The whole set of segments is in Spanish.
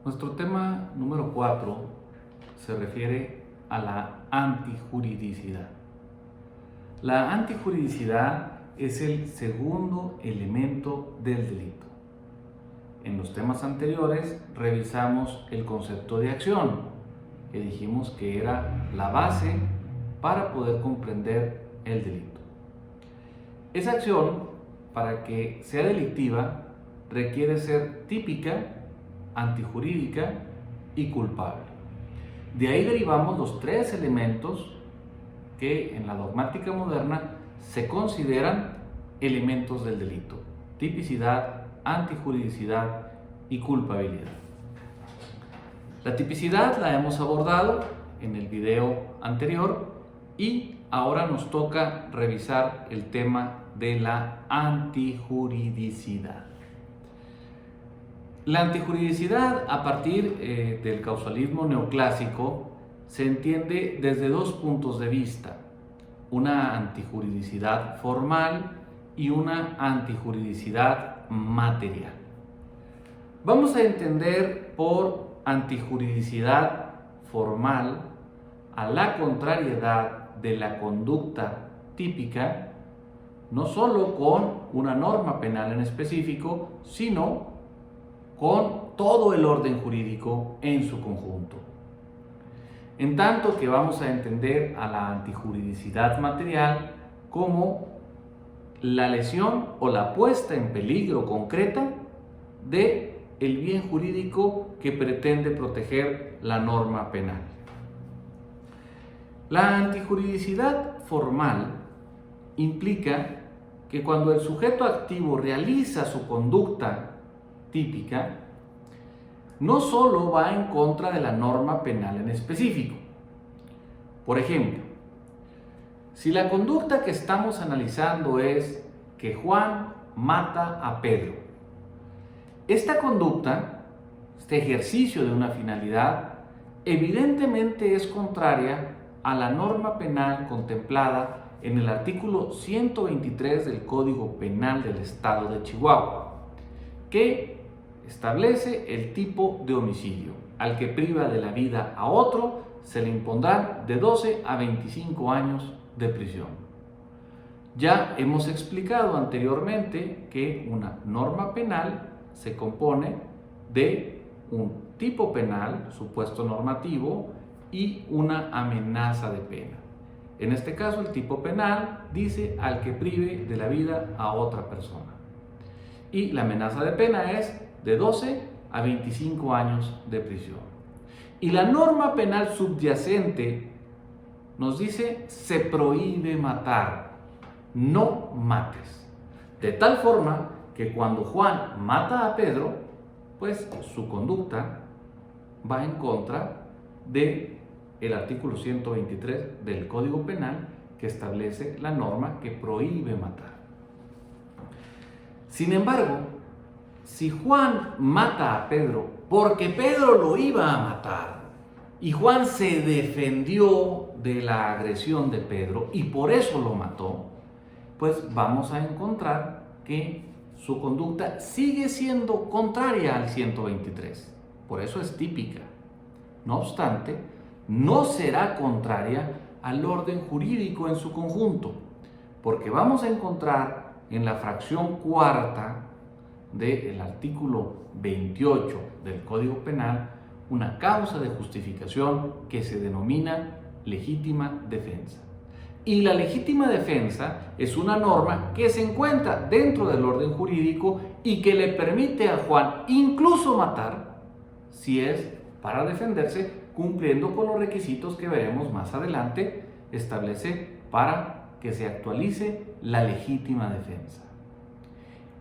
Nuestro tema número 4 se refiere a la antijuridicidad. La antijuridicidad es el segundo elemento del delito. En los temas anteriores revisamos el concepto de acción, que dijimos que era la base para poder comprender el delito. Esa acción, para que sea delictiva, requiere ser típica, antijurídica y culpable. De ahí derivamos los tres elementos que en la dogmática moderna se consideran elementos del delito: tipicidad, antijuridicidad y culpabilidad. La tipicidad la hemos abordado en el video anterior y ahora nos toca revisar el tema de la antijuridicidad. La antijuridicidad, a partir del causalismo neoclásico, se entiende desde dos puntos de vista: una antijuridicidad formal y una antijuridicidad material. Vamos a entender por antijuridicidad formal a la contrariedad de la conducta típica, no solo con una norma penal en específico, sino con todo el orden jurídico en su conjunto. En tanto que vamos a entender a la antijuridicidad material como la lesión o la puesta en peligro concreta de el bien jurídico que pretende proteger la norma penal. La antijuridicidad formal implica que cuando el sujeto activo realiza su conducta típica, no solo va en contra de la norma penal en específico. Por ejemplo, si la conducta que estamos analizando es que Juan mata a Pedro, esta conducta, este ejercicio de una finalidad, evidentemente es contraria a la norma penal contemplada en el artículo 123 del Código Penal del Estado de Chihuahua, que establece el tipo de homicidio: al que priva de la vida a otro se le impondrán de 12 a 25 años de prisión. Ya hemos explicado anteriormente que una norma penal se compone de un tipo penal, supuesto normativo, y una amenaza de pena. En este caso, el tipo penal dice al que prive de la vida a otra persona. Y la amenaza de pena es de 12 a 25 años de prisión. Y la norma penal subyacente nos dice: se prohíbe matar, no mates. De tal forma que cuando Juan mata a Pedro, pues su conducta va en contra de el artículo 123 del Código Penal, que establece la norma que prohíbe matar. Sin embargo, si Juan mata a Pedro porque Pedro lo iba a matar y Juan se defendió de la agresión de Pedro y por eso lo mató, pues vamos a encontrar que su conducta sigue siendo contraria al 123. Por eso es típica. No obstante, no será contraria al orden jurídico en su conjunto, porque vamos a encontrar en la fracción cuarta del artículo 28 del Código Penal una causa de justificación que se denomina legítima defensa. Y la legítima defensa es una norma que se encuentra dentro del orden jurídico y que le permite a Juan incluso matar si es para defenderse, cumpliendo con los requisitos que veremos más adelante, establece para que se actualice la legítima defensa.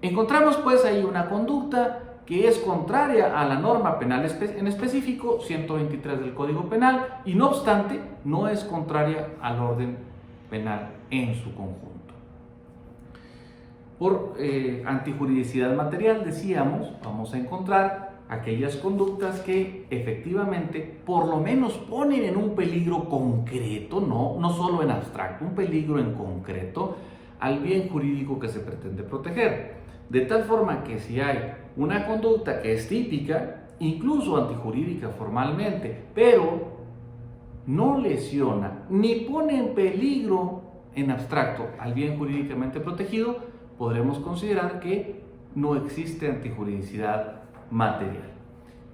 Encontramos pues ahí una conducta que es contraria a la norma penal en específico, 123 del Código Penal, y no obstante no es contraria al orden penal en su conjunto. Por antijuridicidad material, decíamos, vamos a encontrar aquellas conductas que efectivamente por lo menos ponen en un peligro concreto, no solo en abstracto, un peligro en concreto al bien jurídico que se pretende proteger. De tal forma que si hay una conducta que es típica incluso antijurídica formalmente, pero no lesiona ni pone en peligro en abstracto al bien jurídicamente protegido, podremos considerar que no existe antijuridicidad material.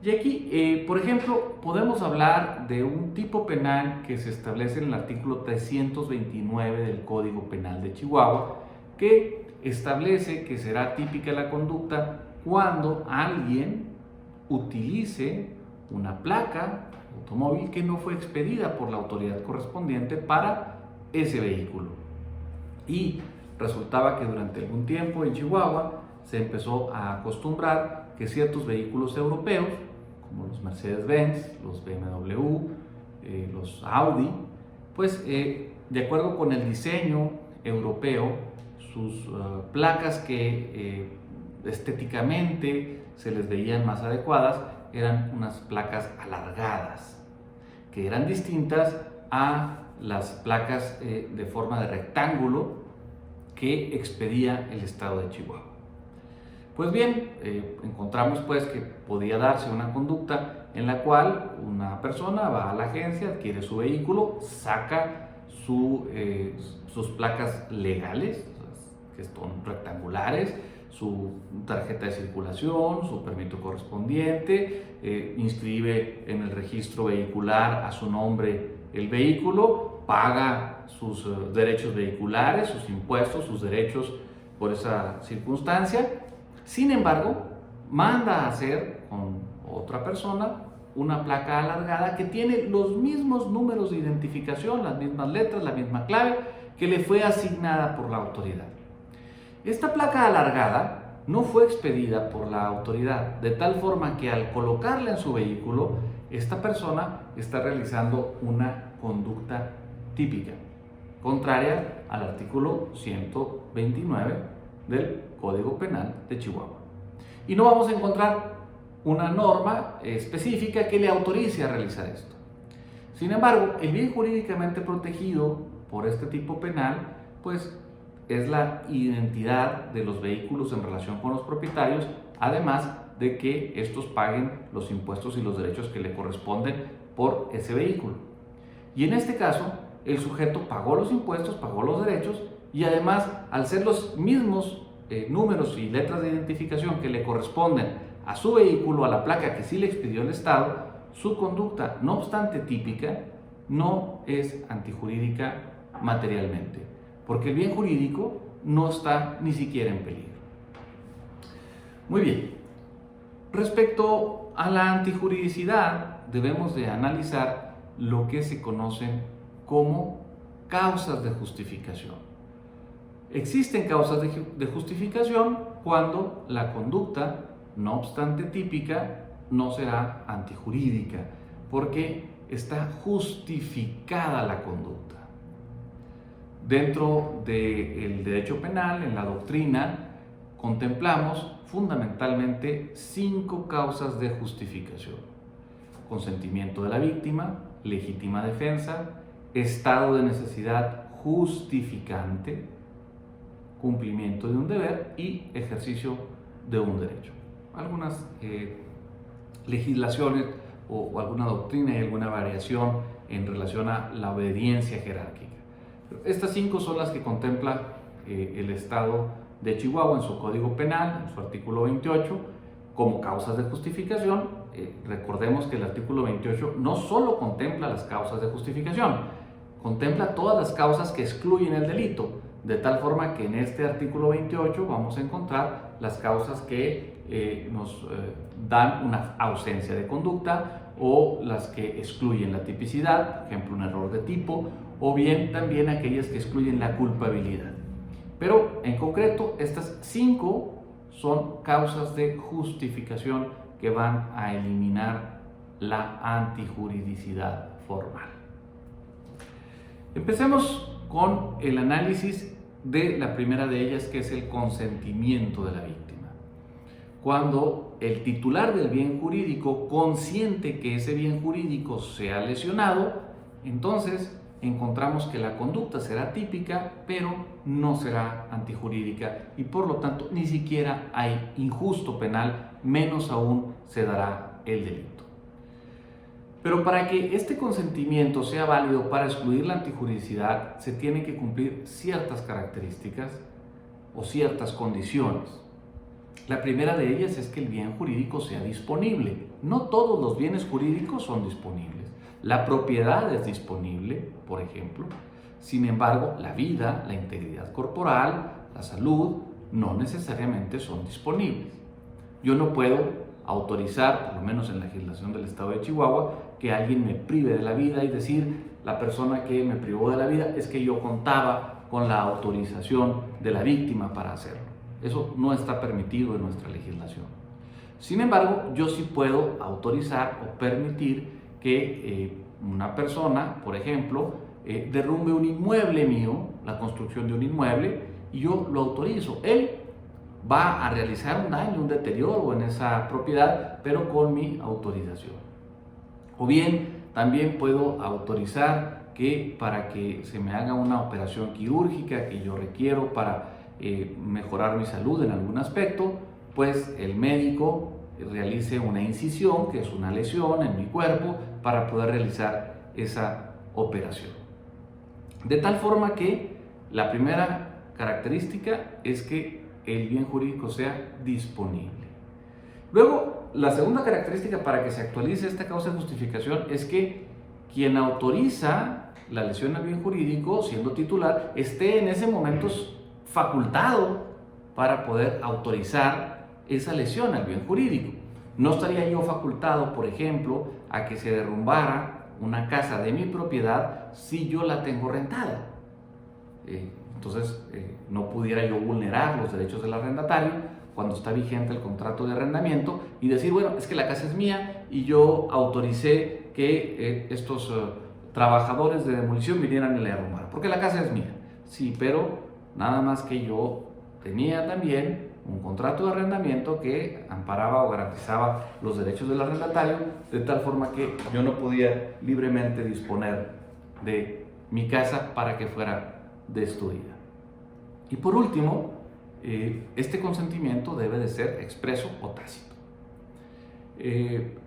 Y aquí, por ejemplo, podemos hablar de un tipo penal que se establece en el artículo 329 del Código Penal de Chihuahua, que establece que será típica la conducta cuando alguien utilice una placa automóvil que no fue expedida por la autoridad correspondiente para ese vehículo. Y resultaba que durante algún tiempo en Chihuahua se empezó a acostumbrar que ciertos vehículos europeos, como los Mercedes-Benz, los BMW, los Audi, pues de acuerdo con el diseño europeo, sus placas que estéticamente se les veían más adecuadas eran unas placas alargadas, que eran distintas a las placas de forma de rectángulo que expedía el estado de Chihuahua. Pues bien, encontramos pues que podía darse una conducta en la cual una persona va a la agencia, adquiere su vehículo, saca sus placas legales, que son rectangulares, su tarjeta de circulación, su permiso correspondiente, inscribe en el registro vehicular a su nombre el vehículo, paga sus derechos vehiculares, sus impuestos, sus derechos por esa circunstancia. Sin embargo, manda a hacer con otra persona una placa alargada que tiene los mismos números de identificación, las mismas letras, la misma clave que le fue asignada por la autoridad. Esta placa alargada no fue expedida por la autoridad, de tal forma que al colocarla en su vehículo, esta persona está realizando una conducta típica, contraria al artículo 129 del Código Penal de Chihuahua. Y no vamos a encontrar una norma específica que le autorice a realizar esto. Sin embargo, el bien jurídicamente protegido por este tipo penal, pues es la identidad de los vehículos en relación con los propietarios, además de que estos paguen los impuestos y los derechos que le corresponden por ese vehículo. Y en este caso, el sujeto pagó los impuestos, pagó los derechos y además, al ser los mismos números y letras de identificación que le corresponden a su vehículo, a la placa que sí le expidió el Estado, su conducta, no obstante típica, no es antijurídica materialmente, porque el bien jurídico no está ni siquiera en peligro. Muy bien, respecto a la antijuridicidad, debemos de analizar lo que se conocen como causas de justificación. Existen causas de justificación cuando la conducta, no obstante típica, no será antijurídica, porque está justificada la conducta. Dentro del derecho penal, en la doctrina, contemplamos fundamentalmente 5 causas de justificación: consentimiento de la víctima, legítima defensa, estado de necesidad justificante, cumplimiento de un deber y ejercicio de un derecho. Algunas legislaciones o alguna doctrina y alguna variación en relación a la obediencia jerárquica. Estas 5 son las que contempla el Estado de Chihuahua en su Código Penal, en su artículo 28, como causas de justificación. Recordemos que el artículo 28 no solo contempla las causas de justificación, contempla todas las causas que excluyen el delito, de tal forma que en este artículo 28 vamos a encontrar las causas que nos dan una ausencia de conducta o las que excluyen la tipicidad, por ejemplo un error de tipo, o bien también aquellas que excluyen la culpabilidad. Pero en concreto estas 5 son causas de justificación que van a eliminar la antijuridicidad formal. Empecemos con el análisis de la primera de ellas, que es el consentimiento de la víctima. Cuando el titular del bien jurídico consiente que ese bien jurídico sea lesionado, entonces encontramos que la conducta será típica, pero no será antijurídica y por lo tanto ni siquiera hay injusto penal, menos aún se dará el delito. Pero para que este consentimiento sea válido para excluir la antijuridicidad, se tienen que cumplir ciertas características o ciertas condiciones. La primera de ellas es que el bien jurídico sea disponible. No todos los bienes jurídicos son disponibles. La propiedad es disponible, por ejemplo. Sin embargo, la vida, la integridad corporal, la salud, no necesariamente son disponibles. Yo no puedo autorizar, por lo menos en la legislación del Estado de Chihuahua, que alguien me prive de la vida y decir, la persona que me privó de la vida es que yo contaba con la autorización de la víctima para hacerlo. Eso no está permitido en nuestra legislación. Sin embargo, yo sí puedo autorizar o permitir que una persona, por ejemplo, derrumbe un inmueble mío, la construcción de un inmueble, y yo lo autorizo. Él va a realizar un daño, un deterioro en esa propiedad, pero con mi autorización. O bien, también puedo autorizar que para que se me haga una operación quirúrgica que yo requiero para mejorar mi salud en algún aspecto, pues el médico realice una incisión, que es una lesión en mi cuerpo, para poder realizar esa operación. De tal forma que la primera característica es que el bien jurídico sea disponible. Luego, la segunda característica para que se actualice esta causa de justificación es que quien autoriza la lesión al bien jurídico, siendo titular, esté en ese momento facultado para poder autorizar esa lesión al bien jurídico. No estaría yo facultado, por ejemplo, a que se derrumbara una casa de mi propiedad si yo la tengo rentada. Entonces, no pudiera yo vulnerar los derechos del arrendatario cuando está vigente el contrato de arrendamiento y decir, bueno, es que la casa es mía y yo autoricé que estos trabajadores de demolición vinieran y la derrumbaran, porque la casa es mía. Sí, pero nada más que yo tenía también un contrato de arrendamiento que amparaba o garantizaba los derechos del arrendatario, de tal forma que yo no podía libremente disponer de mi casa para que fuera destruida. Y por último, este consentimiento debe de ser expreso o tácito.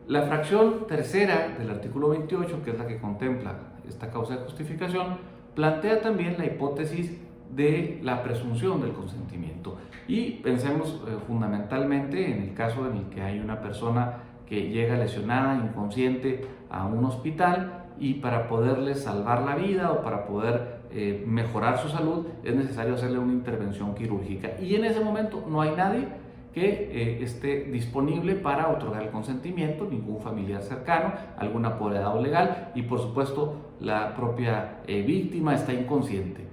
La fracción tercera del artículo 28, que es la que contempla esta causa de justificación, plantea también la hipótesis de la presunción del consentimiento. Y pensemos fundamentalmente en el caso en el que hay una persona que llega lesionada, inconsciente, a un hospital y para poderle salvar la vida o para poder mejorar su salud es necesario hacerle una intervención quirúrgica. Y en ese momento no hay nadie que esté disponible para otorgar el consentimiento, ningún familiar cercano, algún apoderado legal y por supuesto la propia víctima está inconsciente.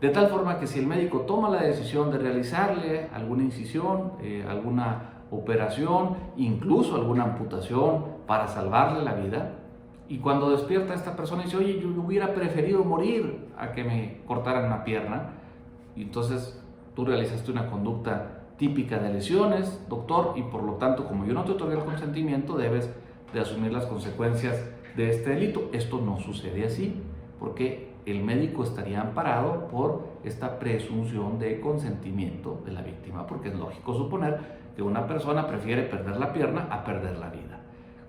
De tal forma que si el médico toma la decisión de realizarle alguna incisión, alguna operación, incluso alguna amputación para salvarle la vida, y cuando despierta esta persona dice, oye, yo hubiera preferido morir a que me cortaran una pierna, y entonces tú realizaste una conducta típica de lesiones, doctor, y por lo tanto, como yo no te otorgué el consentimiento, debes de asumir las consecuencias de este delito. Esto no sucede así, porque el médico estaría amparado por esta presunción de consentimiento de la víctima, porque es lógico suponer que una persona prefiere perder la pierna a perder la vida.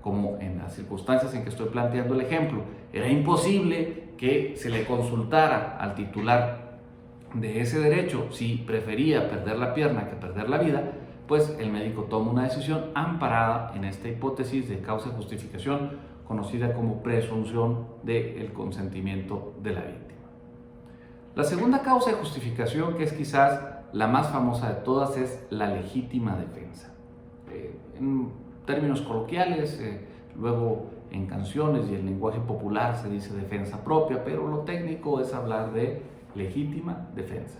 Como en las circunstancias en que estoy planteando el ejemplo, era imposible que se le consultara al titular de ese derecho si prefería perder la pierna que perder la vida, pues el médico toma una decisión amparada en esta hipótesis de causa de justificación conocida como presunción del consentimiento de la víctima. La segunda causa de justificación, que es quizás la más famosa de todas, es la legítima defensa. En términos coloquiales, luego en canciones y en lenguaje popular se dice defensa propia, pero lo técnico es hablar de legítima defensa.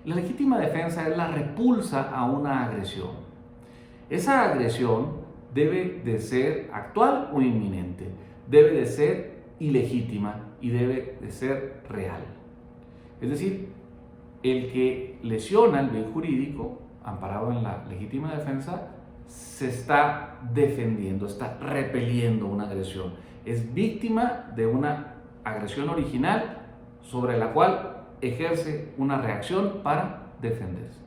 La legítima defensa es la repulsa a una agresión. Esa agresión debe de ser actual o inminente, debe de ser ilegítima y debe de ser real. Es decir, el que lesiona el bien jurídico, amparado en la legítima defensa, se está defendiendo, está repeliendo una agresión. Es víctima de una agresión original sobre la cual ejerce una reacción para defenderse.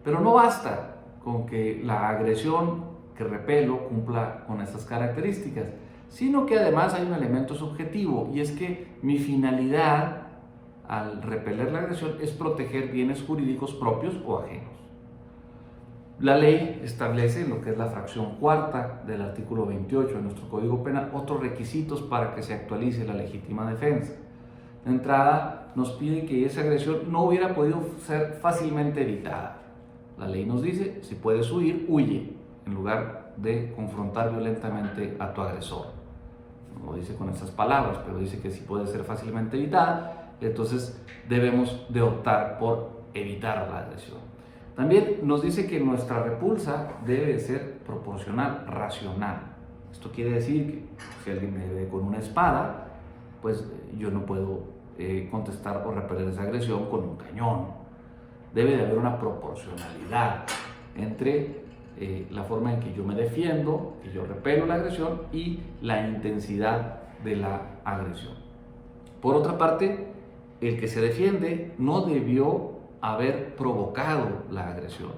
Pero no basta con que la agresión que repelo cumpla con estas características, sino que además hay un elemento subjetivo, y es que mi finalidad al repeler la agresión es proteger bienes jurídicos propios o ajenos. La ley establece en lo que es la fracción cuarta del artículo 28 de nuestro Código Penal otros requisitos para que se actualice la legítima defensa. De entrada, nos pide que esa agresión no hubiera podido ser fácilmente evitada. La ley nos dice, si puedes huir, huye, en lugar de confrontar violentamente a tu agresor. No lo dice con esas palabras, pero dice que si puede ser fácilmente evitada, entonces debemos de optar por evitar la agresión. También nos dice que nuestra repulsa debe ser proporcional, racional. Esto quiere decir que si alguien me ve con una espada, pues yo no puedo contestar o repeler esa agresión con un cañón. Debe de haber una proporcionalidad entre la forma en que yo me defiendo, que yo repelo la agresión, y la intensidad de la agresión. Por otra parte, el que se defiende no debió haber provocado la agresión.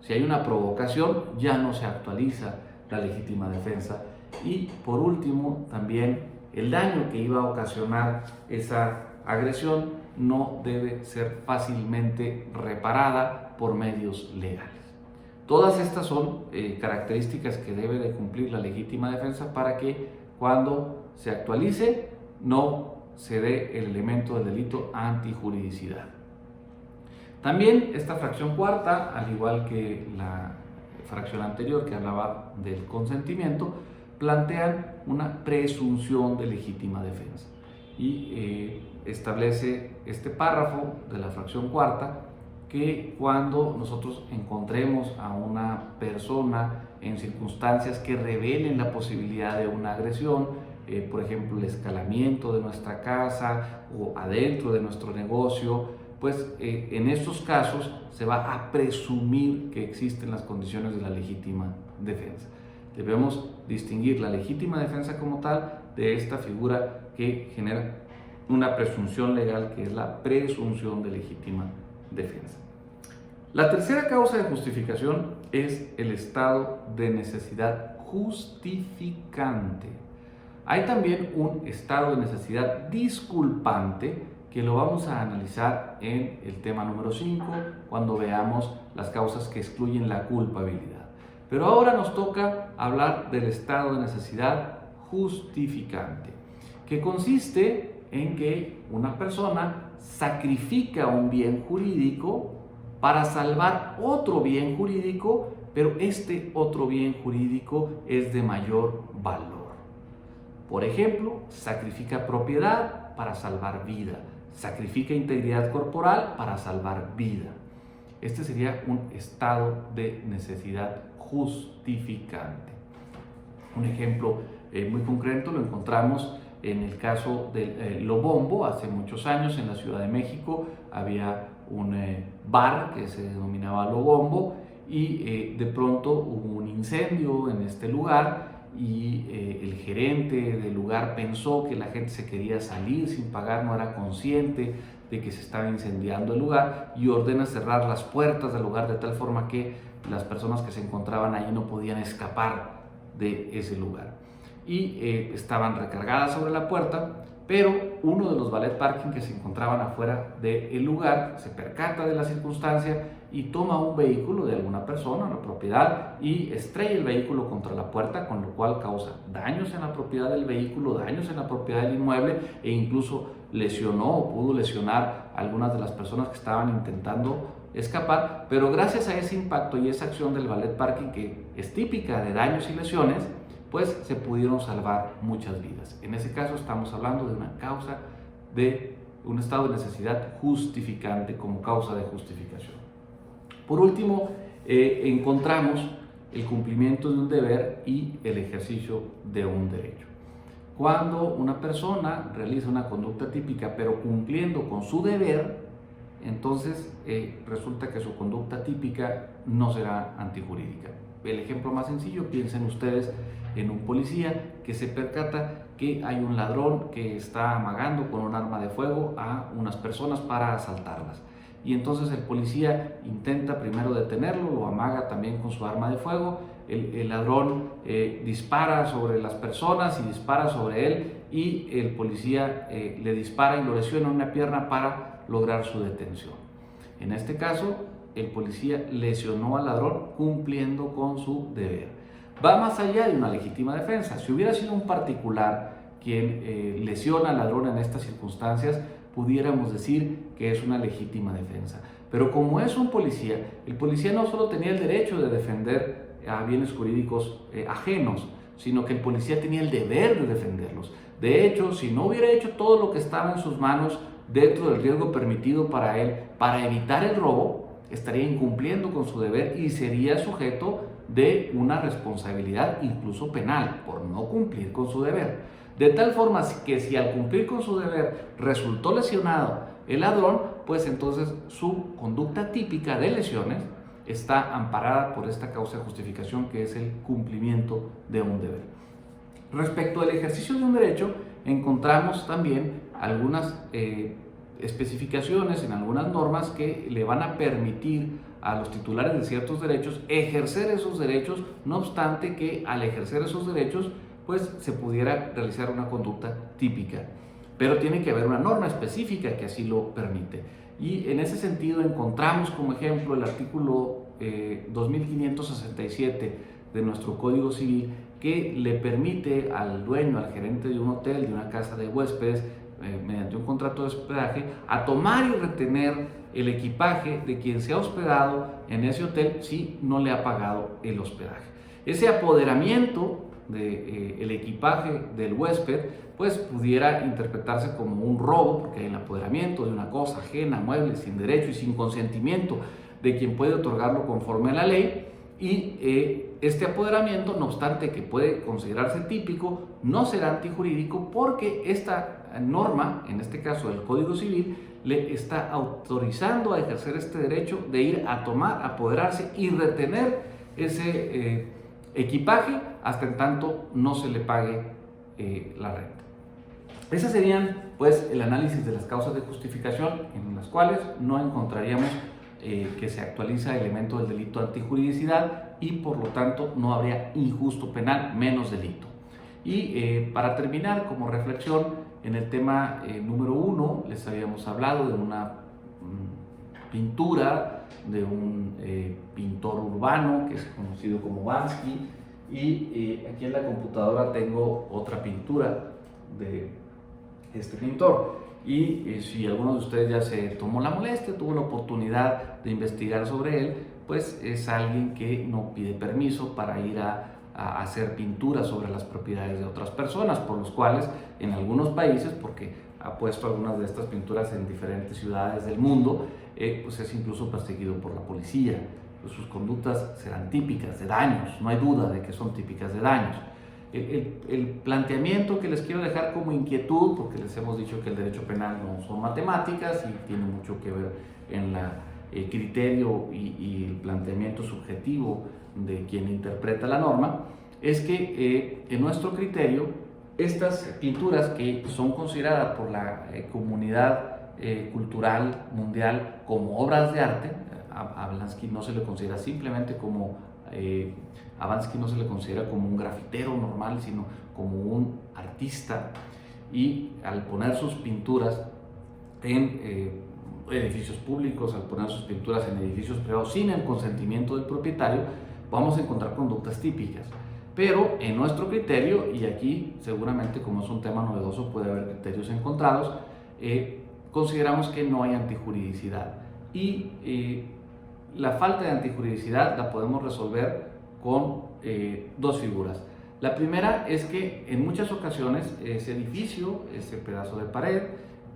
Si hay una provocación, ya no se actualiza la legítima defensa. Y por último, también el daño que iba a ocasionar esa agresión no debe ser fácilmente reparada por medios legales. Todas estas son características que debe de cumplir la legítima defensa para que cuando se actualice no se dé el elemento del delito antijuridicidad. También esta fracción cuarta, al igual que la fracción anterior que hablaba del consentimiento, plantean una presunción de legítima defensa y establece este párrafo de la fracción cuarta que cuando nosotros encontremos a una persona en circunstancias que revelen la posibilidad de una agresión, por ejemplo el escalamiento de nuestra casa o adentro de nuestro negocio, pues en estos casos se va a presumir que existen las condiciones de la legítima defensa. Debemos distinguir la legítima defensa como tal de esta figura que genera una presunción legal, que es la presunción de legítima defensa. La tercera causa de justificación es el estado de necesidad justificante. Hay también un estado de necesidad disculpante que lo vamos a analizar en el tema número 5 cuando veamos las causas que excluyen la culpabilidad. Pero ahora nos toca hablar del estado de necesidad justificante, que consiste en que una persona sacrifica un bien jurídico para salvar otro bien jurídico, pero este otro bien jurídico es de mayor valor. Por ejemplo, sacrifica propiedad para salvar vida, sacrifica integridad corporal para salvar vida. Este sería un estado de necesidad justificante. Un ejemplo muy concreto lo encontramos en el caso del Lobombo. Hace muchos años en la Ciudad de México había un bar que se denominaba Lobombo y de pronto hubo un incendio en este lugar y el gerente del lugar pensó que la gente se quería salir sin pagar, no era consciente de que se estaba incendiando el lugar y ordena cerrar las puertas del lugar de tal forma que las personas que se encontraban ahí no podían escapar de ese lugar. Y estaban recargadas sobre la puerta, pero uno de los valet parking que se encontraban afuera del lugar se percata de la circunstancia y toma un vehículo de alguna persona, una propiedad, y estrella el vehículo contra la puerta, con lo cual causa daños en la propiedad del vehículo, daños en la propiedad del inmueble e incluso lesionó o pudo lesionar a algunas de las personas que estaban intentando escapar, pero gracias a ese impacto y esa acción del valet parking, que es típica de daños y lesiones, pues se pudieron salvar muchas vidas. En ese caso estamos hablando de una causa de un estado de necesidad justificante como causa de justificación. Por último, encontramos el cumplimiento de un deber y el ejercicio de un derecho. Cuando una persona realiza una conducta típica pero cumpliendo con su deber, entonces resulta que su conducta típica no será antijurídica. El ejemplo más sencillo, piensen ustedes en un policía que se percata que hay un ladrón que está amagando con un arma de fuego a unas personas para asaltarlas. y entonces el policía intenta primero detenerlo, lo amaga también con su arma de fuego, el ladrón dispara sobre las personas y dispara sobre él, y el policía le dispara y lo lesiona en una pierna para lograr su detención. En este caso, el policía lesionó al ladrón cumpliendo con su deber. Va más allá de una legítima defensa. Si hubiera sido un particular quien lesiona al ladrón en estas circunstancias, pudiéramos decir que es una legítima defensa. Pero como es un policía, el policía no solo tenía el derecho de defender a bienes jurídicos ajenos, sino que el policía tenía el deber de defenderlos. De hecho, si no hubiera hecho todo lo que estaba en sus manos dentro del riesgo permitido para él, para evitar el robo, estaría incumpliendo con su deber y sería sujeto de una responsabilidad incluso penal por no cumplir con su deber. De tal forma que si al cumplir con su deber resultó lesionado el ladrón, pues entonces su conducta típica de lesiones está amparada por esta causa de justificación, que es el cumplimiento de un deber. Respecto al ejercicio de un derecho, encontramos también algunas especificaciones en algunas normas que le van a permitir a los titulares de ciertos derechos ejercer esos derechos, no obstante que al ejercer esos derechos pues se pudiera realizar una conducta típica. Pero tiene que haber una norma específica que así lo permite. Y en ese sentido encontramos como ejemplo el artículo 2567 de nuestro Código Civil, que le permite al dueño, al gerente de un hotel, de una casa de huéspedes, mediante un contrato de hospedaje, a tomar y retener el equipaje de quien se ha hospedado en ese hotel si no le ha pagado el hospedaje. Ese apoderamiento del equipaje del huésped pues pudiera interpretarse como un robo, porque hay el apoderamiento de una cosa ajena, mueble, sin derecho y sin consentimiento de quien puede otorgarlo conforme a la ley. Y este apoderamiento, no obstante que puede considerarse típico, no será antijurídico, porque esta norma, en este caso el Código Civil, le está autorizando a ejercer este derecho de ir a tomar, apoderarse y retener ese equipaje hasta en tanto no se le pague la renta. Esas serían pues el análisis de las causas de justificación, en las cuales no encontraríamos que se actualiza el elemento del delito antijuridicidad y por lo tanto no habría injusto penal, menos delito. Y para terminar, como reflexión, en el tema número 1 les habíamos hablado de una pintura de un pintor urbano que es conocido como Bansky, y aquí en la computadora tengo otra pintura de este pintor. Y si alguno de ustedes ya se tomó la molestia, tuvo la oportunidad de investigar sobre él, pues es alguien que no pide permiso para ir a hacer pinturas sobre las propiedades de otras personas, por los cuales en algunos países, porque ha puesto algunas de estas pinturas en diferentes ciudades del mundo, pues es incluso perseguido por la policía. Pues sus conductas serán típicas de daños, no hay duda de que son típicas de daños. El planteamiento que les quiero dejar como inquietud, porque les hemos dicho que el derecho penal no son matemáticas y tiene mucho que ver en el criterio y el planteamiento subjetivo de quien interpreta la norma, es que en nuestro criterio estas pinturas, que son consideradas por la comunidad cultural mundial como obras de arte, a Bansky no se le considera simplemente como a Bansky no se le considera como un grafitero normal, sino como un artista, y al poner sus pinturas en edificios públicos, al poner sus pinturas en edificios privados sin el consentimiento del propietario, vamos a encontrar conductas típicas. Pero en nuestro criterio, y aquí seguramente como es un tema novedoso puede haber criterios encontrados, consideramos que no hay antijuridicidad, y la falta de antijuridicidad la podemos resolver con dos figuras. La primera es que en muchas ocasiones ese edificio, ese pedazo de pared,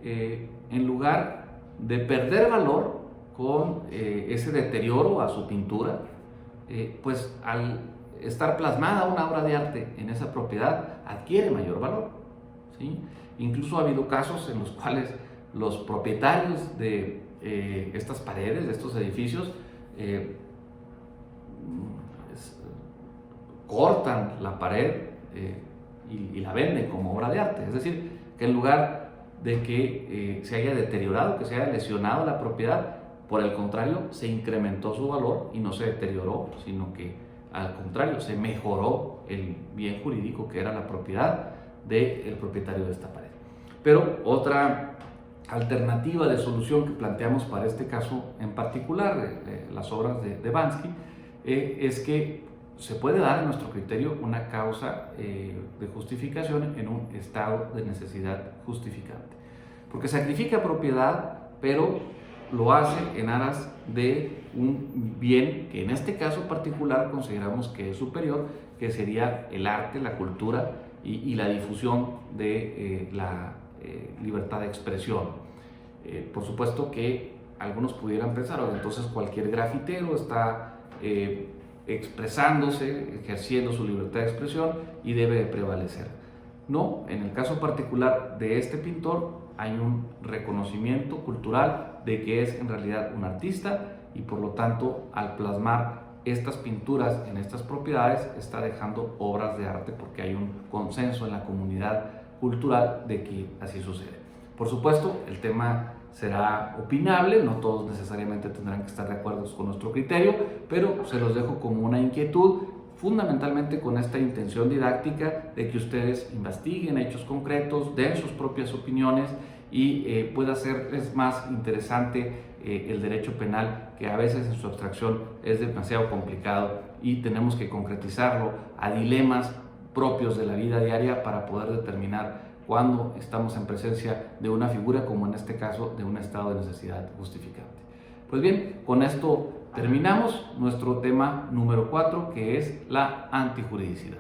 en lugar de perder valor con ese deterioro a su pintura, pues al estar plasmada una obra de arte en esa propiedad adquiere mayor valor, ¿sí? Incluso ha habido casos en los cuales los propietarios de estas paredes, de estos edificios, cortan la pared y la venden como obra de arte. Es decir, que en lugar de que se haya deteriorado, que se haya lesionado la propiedad, Por el contrario, se incrementó su valor y no se deterioró, sino que al contrario, se mejoró el bien jurídico que era la propiedad del propietario de esta pared. Pero otra alternativa de solución que planteamos para este caso en particular, las obras de Bansky, es que se puede dar a nuestro criterio una causa de justificación en un estado de necesidad justificante. Porque sacrifica propiedad, pero lo hace en aras de un bien que en este caso particular consideramos que es superior, que sería el arte, la cultura y la difusión de la libertad de expresión. Por supuesto que algunos pudieran pensar, entonces cualquier grafitero está expresándose, ejerciendo su libertad de expresión y debe de prevalecer. No, en el caso particular de este pintor hay un reconocimiento cultural de que es en realidad un artista y por lo tanto al plasmar estas pinturas en estas propiedades está dejando obras de arte porque hay un consenso en la comunidad cultural de que así sucede. Por supuesto, el tema será opinable, no todos necesariamente tendrán que estar de acuerdo con nuestro criterio, pero se los dejo como una inquietud, fundamentalmente con esta intención didáctica de que ustedes investiguen hechos concretos, den sus propias opiniones y pueda hacerles más interesante el derecho penal, que a veces en su abstracción es demasiado complicado y tenemos que concretizarlo a dilemas propios de la vida diaria para poder determinar cuando estamos en presencia de una figura, como en este caso de un estado de necesidad justificante. Pues bien, con esto terminamos nuestro tema número 4, que es la antijuridicidad.